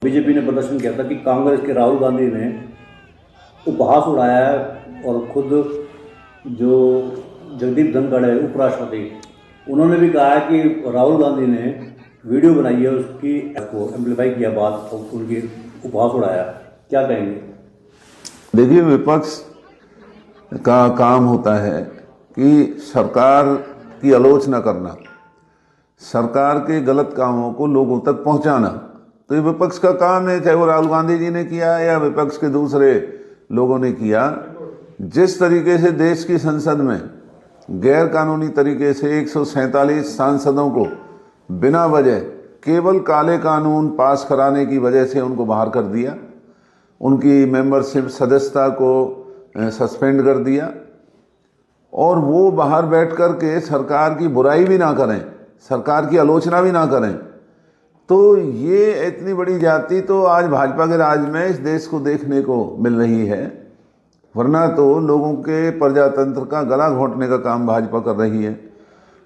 BJP ने प्रदर्शन किया था कि कांग्रेस के राहुल गांधी ने उपहास उड़ाया है और खुद जो जगदीप धनखड़ है उपराष्ट्रपति, उन्होंने भी कहा है कि राहुल गांधी ने वीडियो बनाई है, उसकी को एम्पलीफाई किया बात और उनकी उपहास उड़ाया। क्या कहेंगे? देखिए, विपक्ष का काम होता है कि सरकार की आलोचना करना, सरकार के गलत कामों को लोगों तक पहुंचाना। तो ये विपक्ष का काम है, चाहे वो राहुल गांधी जी ने किया या विपक्ष के दूसरे लोगों ने किया। जिस तरीके से देश की संसद में गैर कानूनी तरीके से 147 सांसदों को बिना वजह केवल काले कानून पास कराने की वजह से उनको बाहर कर दिया, उनकी मेंबरशिप सदस्यता को सस्पेंड कर दिया, और वो बाहर बैठ कर के सरकार की बुराई भी ना करें, सरकार की आलोचना भी ना करें, तो ये इतनी बड़ी जाति तो आज भाजपा के राज में इस देश को देखने को मिल रही है। वरना तो लोगों के प्रजातंत्र का गला घोंटने का काम भाजपा कर रही है।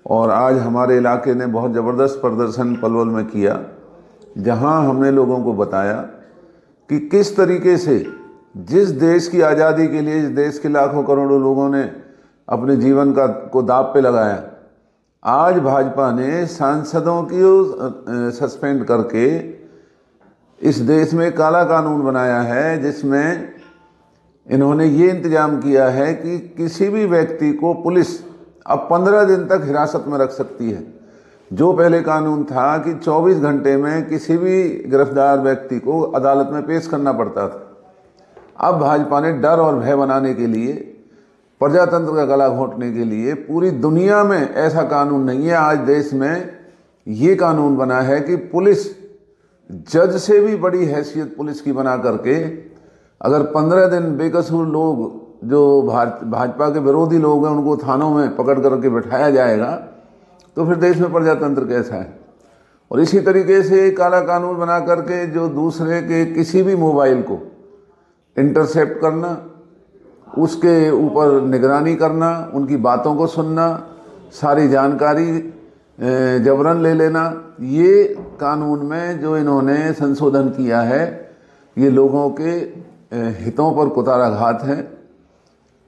और आज हमारे इलाके ने बहुत ज़बरदस्त प्रदर्शन पलवल में किया, जहां हमने लोगों को बताया कि किस तरीके से जिस देश की आज़ादी के लिए इस देश के लाखों करोड़ों लोगों ने अपने जीवन को दांव पे लगाया, आज भाजपा ने सांसदों की सस्पेंड करके इस देश में काला कानून बनाया है, जिसमें इन्होंने ये इंतजाम किया है कि किसी भी व्यक्ति को पुलिस अब 15 दिन तक हिरासत में रख सकती है। जो पहले कानून था कि 24 घंटे में किसी भी गिरफ्तार व्यक्ति को अदालत में पेश करना पड़ता था, अब भाजपा ने डर और भय बनाने के लिए, प्रजातंत्र का गला घोंटने के लिए, पूरी दुनिया में ऐसा कानून नहीं है। आज देश में ये कानून बना है कि पुलिस जज से भी बड़ी हैसियत पुलिस की बना करके अगर 15 दिन बेकसूर लोग जो भाजपा के विरोधी लोग हैं उनको थानों में पकड़ करके बिठाया जाएगा, तो फिर देश में प्रजातंत्र कैसा है। और इसी तरीके से काला कानून बना करके जो दूसरे के किसी भी मोबाइल को इंटरसेप्ट करना, उसके ऊपर निगरानी करना, उनकी बातों को सुनना, सारी जानकारी जबरन ले लेना, ये कानून में जो इन्होंने संशोधन किया है, ये लोगों के हितों पर कुताराघात है।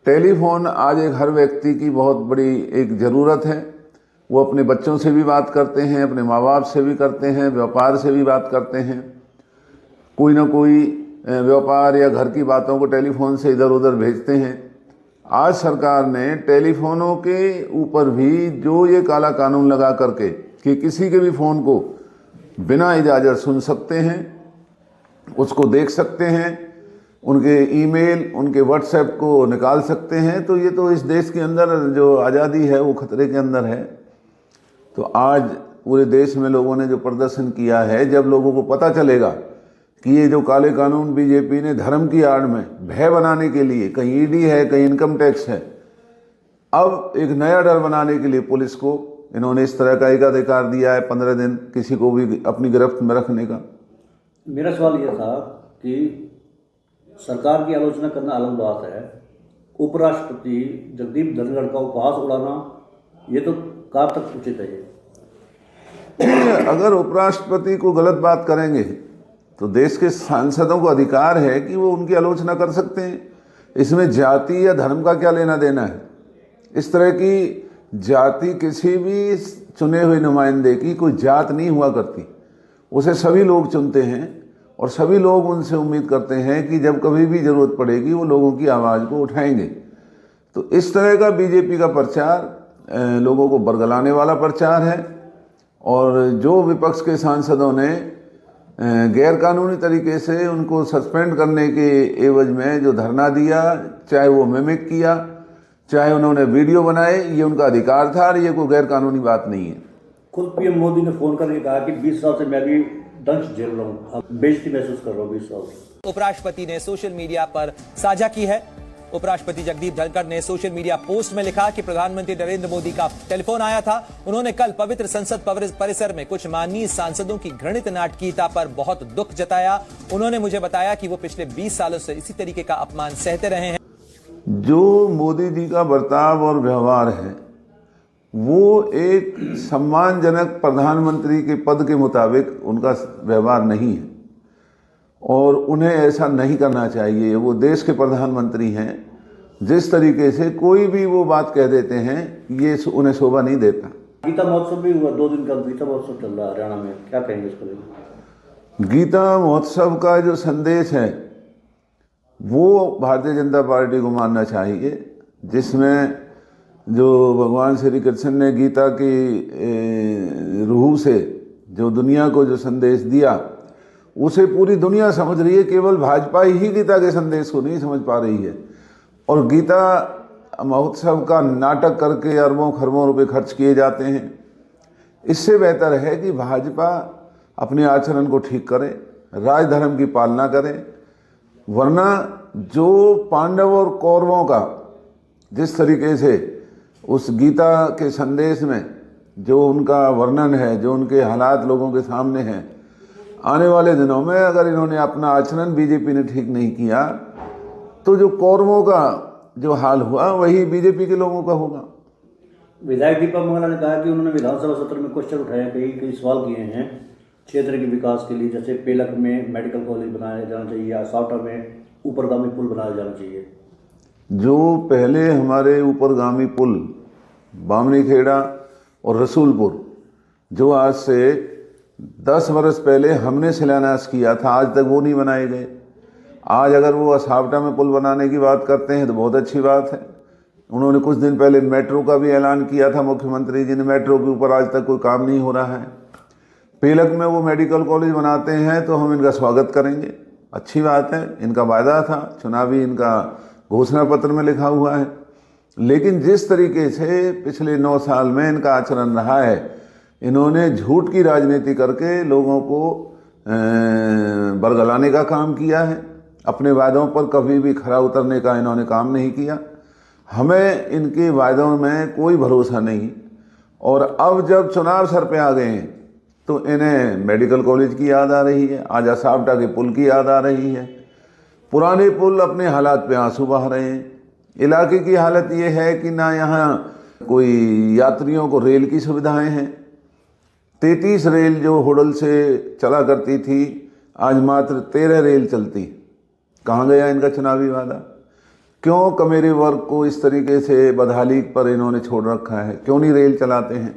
टेलीफोन आज एक हर व्यक्ति की बहुत बड़ी एक ज़रूरत है। वो अपने बच्चों से भी बात करते हैं, अपने माँ बाप से भी करते हैं, व्यापार से भी बात करते हैं, कोई ना कोई व्यापार या घर की बातों को टेलीफोन से इधर उधर भेजते हैं। आज सरकार ने टेलीफोनों के ऊपर भी जो ये काला कानून लगा करके कि किसी के भी फ़ोन को बिना इजाज़त सुन सकते हैं, उसको देख सकते हैं, उनके ईमेल, उनके व्हाट्सएप को निकाल सकते हैं, तो ये तो इस देश के अंदर जो आज़ादी है वो खतरे के अंदर है। तो आज पूरे देश में लोगों ने जो प्रदर्शन किया है, जब लोगों को पता चलेगा कि ये जो काले कानून बीजेपी ने धर्म की आड़ में भय बनाने के लिए, कहीं ईडी है, कहीं इनकम टैक्स है, अब एक नया डर बनाने के लिए पुलिस को इन्होंने इस तरह का एकाधिकार दिया है 15 दिन किसी को भी अपनी गिरफ्त में रखने का। मेरा सवाल यह था कि सरकार की आलोचना करना अलग बात है, उपराष्ट्रपति जगदीप धनखड़ का उपहास उड़ाना ये तो कहाँ तक उचित है? अगर उपराष्ट्रपति को गलत बात करेंगे तो देश के सांसदों को अधिकार है कि वो उनकी आलोचना कर सकते हैं। इसमें जाति या धर्म का क्या लेना देना है? इस तरह की जाति किसी भी चुने हुए नुमाइंदे की कोई जात नहीं हुआ करती, उसे सभी लोग चुनते हैं और सभी लोग उनसे उम्मीद करते हैं कि जब कभी भी ज़रूरत पड़ेगी वो लोगों की आवाज़ को उठाएंगे। तो इस तरह का बीजेपी का प्रचार लोगों को बरगलाने वाला प्रचार है। और जो विपक्ष के सांसदों ने गैर कानूनी तरीके से उनको सस्पेंड करने के एवज में जो धरना दिया, चाहे वो मिमिक किया, चाहे उन्होंने वीडियो बनाए, ये उनका अधिकार था और ये कोई गैर कानूनी बात नहीं है। खुद पीएम मोदी ने फोन करके कहा कि 20 साल से मैं भी दंश झेल रहा हूँ, अब बेइज्जती महसूस कर रहा हूँ 20 साल से। उपराष्ट्रपति ने सोशल मीडिया पर साझा की है। उपराष्ट्रपति जगदीप धनखड़ ने सोशल मीडिया पोस्ट में लिखा कि प्रधानमंत्री नरेंद्र मोदी का टेलीफोन आया था। उन्होंने कल पवित्र संसद परिसर में कुछ माननीय सांसदों की घृणित नाटकीयता पर बहुत दुख जताया। उन्होंने मुझे बताया कि वो पिछले 20 सालों से इसी तरीके का अपमान सहते रहे हैं। जो मोदी जी का बर्ताव और व्यवहार है वो एक सम्मानजनक प्रधानमंत्री के पद के मुताबिक उनका व्यवहार नहीं है। और उन्हें ऐसा नहीं करना चाहिए। वो देश के प्रधानमंत्री हैं, जिस तरीके से कोई भी वो बात कह देते हैं ये उन्हें शोभा नहीं देता। गीता महोत्सव भी हुआ, 2 दिन का गीता महोत्सव चल रहा है हरियाणा में, क्या कहेंगे इसको लेकर? गीता महोत्सव का जो संदेश है वो भारतीय जनता पार्टी को मानना चाहिए, जिसमें जो भगवान श्री कृष्ण ने गीता की रूह से जो दुनिया को जो संदेश दिया उसे पूरी दुनिया समझ रही है। केवल भाजपा ही गीता के संदेश को नहीं समझ पा रही है। और गीता महोत्सव का नाटक करके अरबों खरबों रुपए खर्च किए जाते हैं। इससे बेहतर है कि भाजपा अपने आचरण को ठीक करे, राजधर्म की पालना करे, वरना जो पांडव और कौरवों का जिस तरीके से उस गीता के संदेश में जो उनका वर्णन है, जो उनके हालात लोगों के सामने हैं, आने वाले दिनों में अगर इन्होंने अपना आचरण बीजेपी ने ठीक नहीं किया तो जो कौरवों का जो हाल हुआ वही बीजेपी के लोगों का होगा। विधायक दीपक मंगला ने कहा कि उन्होंने विधानसभा सत्र में क्वेश्चन उठाया, कई सवाल किए हैं क्षेत्र के विकास के लिए, जैसे पेलक में मेडिकल कॉलेज बनाया जाना चाहिए या सावटा में ऊपरगामी पुल बनाया जाना चाहिए। जो पहले हमारे ऊपरगामी पुल बामनी खेड़ा और रसूलपुर जो आज से 10 वर्ष पहले हमने शिलान्यास किया था, आज तक वो नहीं बनाए गए। आज अगर वो सावटा में पुल बनाने की बात करते हैं तो बहुत अच्छी बात है। उन्होंने कुछ दिन पहले मेट्रो का भी ऐलान किया था मुख्यमंत्री जी ने, मेट्रो के ऊपर आज तक कोई काम नहीं हो रहा है। पेलक में वो मेडिकल कॉलेज बनाते हैं तो हम इनका स्वागत करेंगे, अच्छी बात है। इनका वायदा था, चुनावी इनका घोषणा पत्र में लिखा हुआ है। लेकिन जिस तरीके से पिछले 9 साल में इनका आचरण रहा है, इन्होंने झूठ की राजनीति करके लोगों को बरगलाने का काम किया है। अपने वायदों पर कभी भी खरा उतरने का इन्होंने काम नहीं किया। हमें इनके वायदों में कोई भरोसा नहीं। और अब जब चुनाव सर पे आ गए हैं तो इन्हें मेडिकल कॉलेज की याद आ रही है, आज सावटा के पुल की याद आ रही है। पुराने पुल अपने हालात पे आंसू बहा रहे हैं। इलाके की हालत ये है कि ना यहाँ कोई यात्रियों को रेल की सुविधाएं हैं। 33 रेल जो होडल से चला करती थी, आज मात्र 13 रेल चलती। कहाँ गया इनका चुनावी वादा? क्यों कमेरे वर्ग को इस तरीके से बदहाली पर इन्होंने छोड़ रखा है? क्यों नहीं रेल चलाते हैं?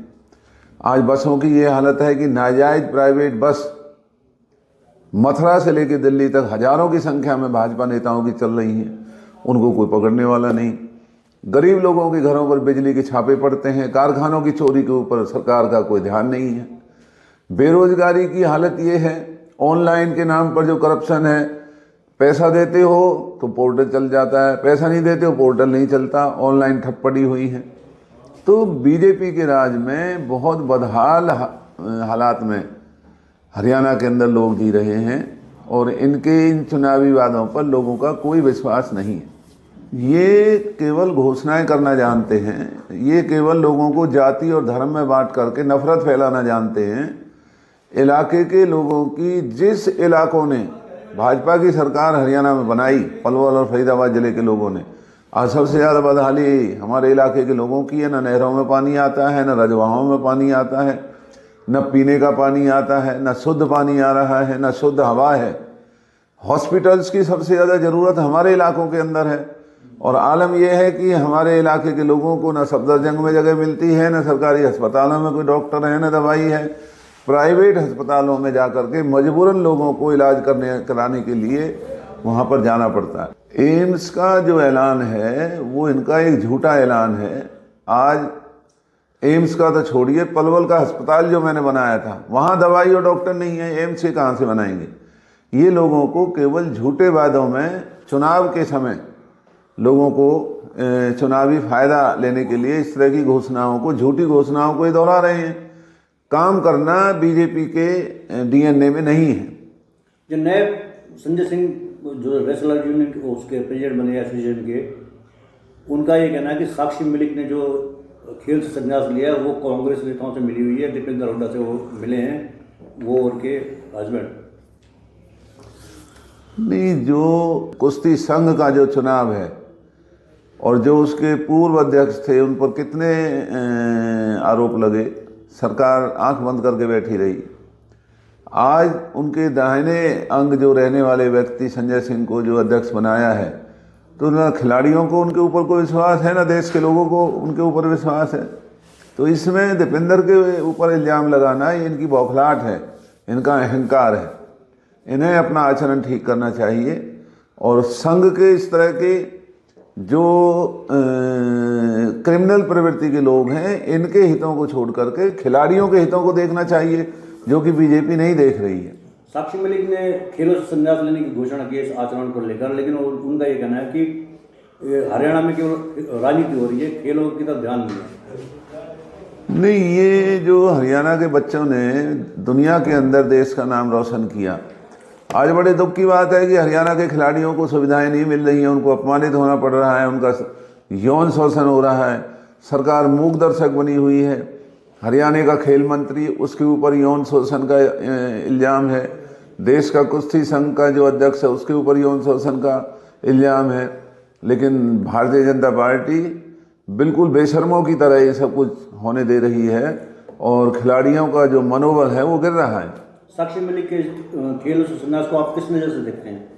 आज बसों की ये हालत है कि नाजायज प्राइवेट बस मथुरा से लेकर दिल्ली तक हजारों की संख्या में भाजपा नेताओं की चल रही हैं, उनको कोई पकड़ने वाला नहीं। गरीब लोगों के घरों पर बिजली के छापे पड़ते हैं, कारखानों की चोरी के ऊपर सरकार का कोई ध्यान नहीं है। बेरोजगारी की हालत ये है, ऑनलाइन के नाम पर जो करप्शन है, पैसा देते हो तो पोर्टल चल जाता है, पैसा नहीं देते हो पोर्टल नहीं चलता, ऑनलाइन ठप पड़ी हुई है। तो बीजेपी के राज में बहुत बदहाल हालात में हरियाणा के अंदर लोग जी रहे हैं और इनके इन चुनावी वादों पर लोगों का कोई विश्वास नहीं है। ये केवल घोषणाएं करना जानते हैं, ये केवल लोगों को जाति और धर्म में बांट करके नफरत फैलाना जानते हैं। इलाके के लोगों की, जिस इलाकों ने भाजपा की सरकार हरियाणा में बनाई, पलवल और फरीदाबाद जिले के लोगों ने, आज सबसे ज़्यादा बदहाली हमारे इलाके के लोगों की है। न नहरों में पानी आता है, न रजवाहों में पानी आता है, न पीने का पानी आता है, न शुद्ध पानी आ रहा है, न शुद्ध हवा है। हॉस्पिटल्स की सबसे ज़्यादा ज़रूरत हमारे इलाकों के अंदर है। और आलम यह है कि हमारे इलाके के लोगों को न सफदरजंग में जगह मिलती है, न सरकारी अस्पतालों में कोई डॉक्टर है, न दवाई है। प्राइवेट अस्पतालों में जाकर के मजबूरन लोगों को इलाज कराने के लिए वहाँ पर जाना पड़ता है। एम्स का जो ऐलान है वो इनका एक झूठा ऐलान है। आज एम्स का तो छोड़िए, पलवल का अस्पताल जो मैंने बनाया था वहाँ दवाई और डॉक्टर नहीं है, एम्स से कहाँ से बनाएंगे? ये लोगों को केवल झूठे वादों में चुनाव के समय लोगों को चुनावी फायदा लेने के लिए इस तरह की घोषणाओं को, झूठी घोषणाओं को ये दोहरा रहे हैं। काम करना बीजेपी के डीएनए में नहीं है। जो नए संजय सिंह जो रेसलर यूनियन उसके प्रेसिडेंट बने एसोसिएशन के, उनका ये कहना है कि साक्षी मलिक ने जो खेल से संन्यास लिया वो कांग्रेस नेताओं से मिली हुई है, दीपेंद्र हुड्डा से वो मिले हैं, वो और के हस्बैंड। नहीं, जो कुश्ती संघ का जो चुनाव है और जो उसके पूर्व अध्यक्ष थे उन पर कितने आरोप लगे, सरकार आंख बंद करके बैठी रही। आज उनके दाहिने अंग जो रहने वाले व्यक्ति संजय सिंह को जो अध्यक्ष बनाया है, तो ना खिलाड़ियों को उनके ऊपर कोई विश्वास है, ना देश के लोगों को उनके ऊपर विश्वास है। तो इसमें दीपेंद्र के ऊपर इल्ज़ाम लगाना ये इनकी बौखलाहट है, इनका अहंकार है। इन्हें अपना आचरण ठीक करना चाहिए और संघ के इस तरह के जो क्रिमिनल प्रवृत्ति के लोग हैं, इनके हितों को छोड़ करके खिलाड़ियों के हितों को देखना चाहिए, जो कि बीजेपी नहीं देख रही है। साक्षी मलिक ने खेलों से संन्यास लेने की घोषणा की इस आचरण को लेकर, लेकिन उनका ये कहना है कि हरियाणा में केवल राजनीति हो रही है, खेलों की तरफ ध्यान नहीं है। नहीं, ये जो हरियाणा के बच्चों ने दुनिया के अंदर देश का नाम रोशन किया, आज बड़े दुख की बात है कि हरियाणा के खिलाड़ियों को सुविधाएं नहीं मिल रही हैं, उनको अपमानित होना पड़ रहा है, उनका यौन शोषण हो रहा है, सरकार मूक दर्शक बनी हुई है। हरियाणा का खेल मंत्री, उसके ऊपर यौन शोषण का इल्ज़ाम है। देश का कुश्ती संघ का जो अध्यक्ष है, उसके ऊपर यौन शोषण का इल्ज़ाम है। लेकिन भारतीय जनता पार्टी बिल्कुल बेशर्मों की तरह ये सब कुछ होने दे रही है और खिलाड़ियों का जो मनोबल है वो गिर रहा है। साक्षी मलिक के खेलों से संन्यास को आप किस नज़र से देखते हैं?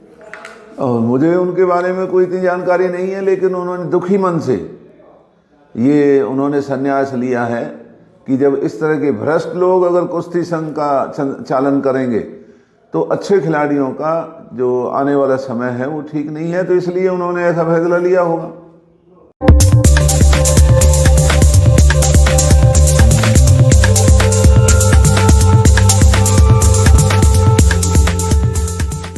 और मुझे उनके बारे में कोई इतनी जानकारी नहीं है, लेकिन उन्होंने दुखी मन से ये उन्होंने संन्यास लिया है कि जब इस तरह के भ्रष्ट लोग अगर कुश्ती संघ का चालन करेंगे तो अच्छे खिलाड़ियों का जो आने वाला समय है वो ठीक नहीं है, तो इसलिए उन्होंने ऐसा फैसला लिया होगा।